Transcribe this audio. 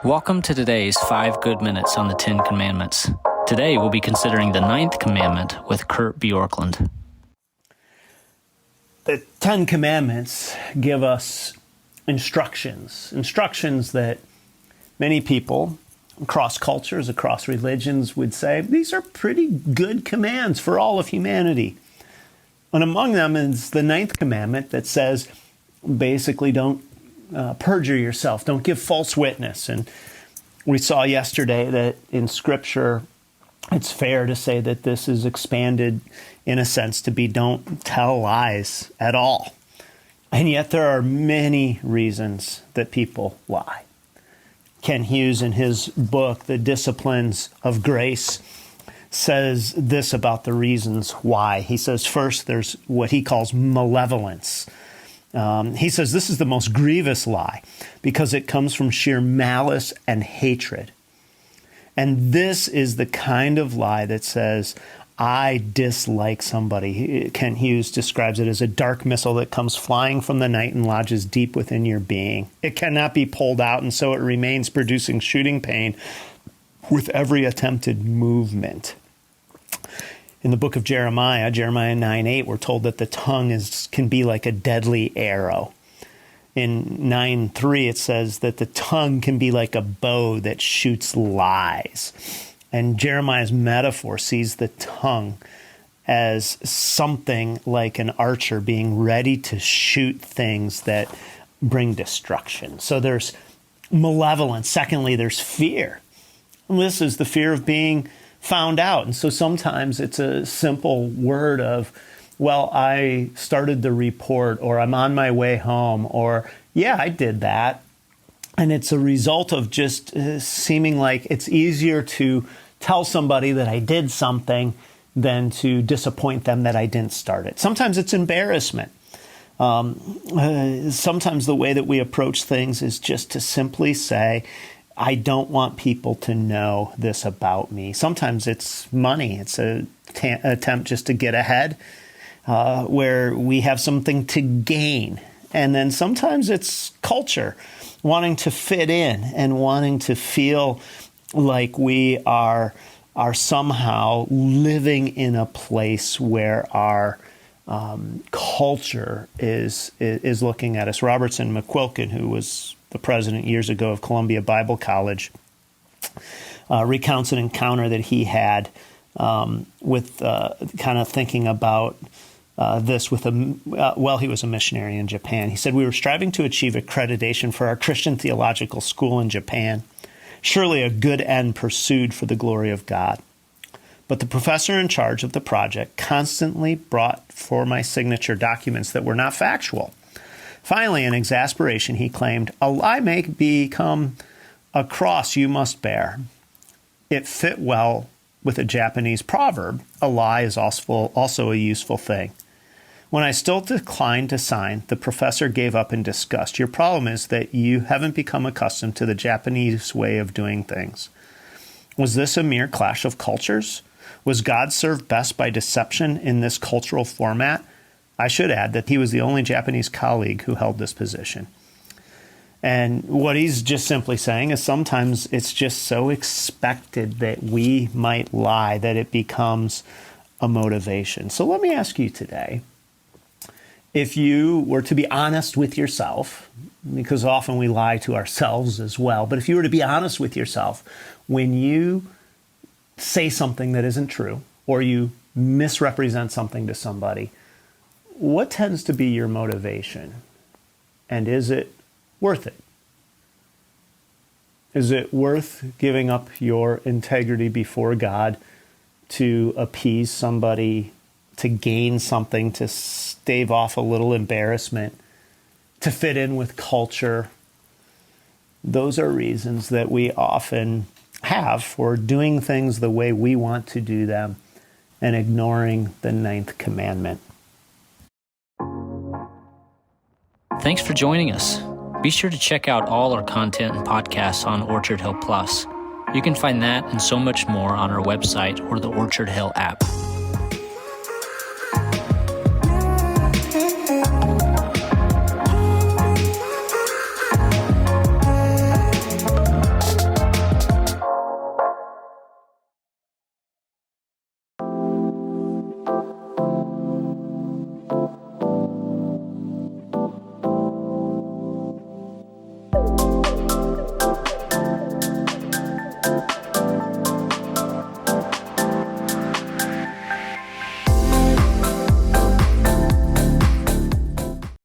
Welcome to today's 5 Good Minutes on the 10 Commandments. Today we'll be considering the 9th commandment with Kurt Bjorklund. The 10 Commandments give us instructions that many people across cultures, across religions would say, these are pretty good commands for all of humanity. And among them is the 9th commandment that says, basically, don't perjure yourself, don't give false witness. And we saw yesterday that in Scripture, it's fair to say that this is expanded in a sense to be don't tell lies at all. And yet there are many reasons that people lie. Ken Hughes, in his book, The Disciplines of Grace, says this about the reasons why. He says, first, there's what he calls malevolence. He says this is the most grievous lie because it comes from sheer malice and hatred. And this is the kind of lie that says, I dislike somebody. Ken Hughes describes it as a dark missile that comes flying from the night and lodges deep within your being. It cannot be pulled out, and so it remains producing shooting pain with every attempted movement. In the book of Jeremiah 9:8, we're told that the tongue can be like a deadly arrow. In 9:3, it says that the tongue can be like a bow that shoots lies. And Jeremiah's metaphor sees the tongue as something like an archer being ready to shoot things that bring destruction. So there's malevolence. Secondly, there's fear. And this is the fear of being found out. And so sometimes it's a simple word of, well, I started the report, or I'm on my way home, or yeah, I did that. And it's a result of just seeming like it's easier to tell somebody that I did something than to disappoint them that I didn't start it. Sometimes it's embarrassment. Sometimes the way that we approach things is just to simply say, I don't want people to know this about me. Sometimes it's money. It's an attempt just to get ahead, where we have something to gain. And then sometimes it's culture, wanting to fit in and wanting to feel like we are somehow living in a place where our culture is looking at us. Robertson McQuilkin, who was the president years ago of Columbia Bible College, recounts an encounter that he had with kind of thinking about this with he was a missionary in Japan. He said, we were striving to achieve accreditation for our Christian theological school in Japan. Surely a good end pursued for the glory of God. But the professor in charge of the project constantly brought for my signature documents that were not factual. Finally, in exasperation, he claimed, a lie may become a cross you must bear. It fit well with a Japanese proverb, a lie is also a useful thing. When I still declined to sign, the professor gave up in disgust. Your problem is that you haven't become accustomed to the Japanese way of doing things. Was this a mere clash of cultures? Was God served best by deception in this cultural format? I should add that he was the only Japanese colleague who held this position. And what he's just simply saying is sometimes it's just so expected that we might lie that it becomes a motivation. So let me ask you today, if you were to be honest with yourself, because often we lie to ourselves as well, but if you were to be honest with yourself, when you say something that isn't true, or you misrepresent something to somebody, what tends to be your motivation? And is it worth it? Is it worth giving up your integrity before God to appease somebody, to gain something, to stave off a little embarrassment, to fit in with culture? Those are reasons that we often have for doing things the way we want to do them and ignoring the 9th commandment. Thanks for joining us. Be sure to check out all our content and podcasts on Orchard Hill Plus. You can find that and so much more on our website or the Orchard Hill app.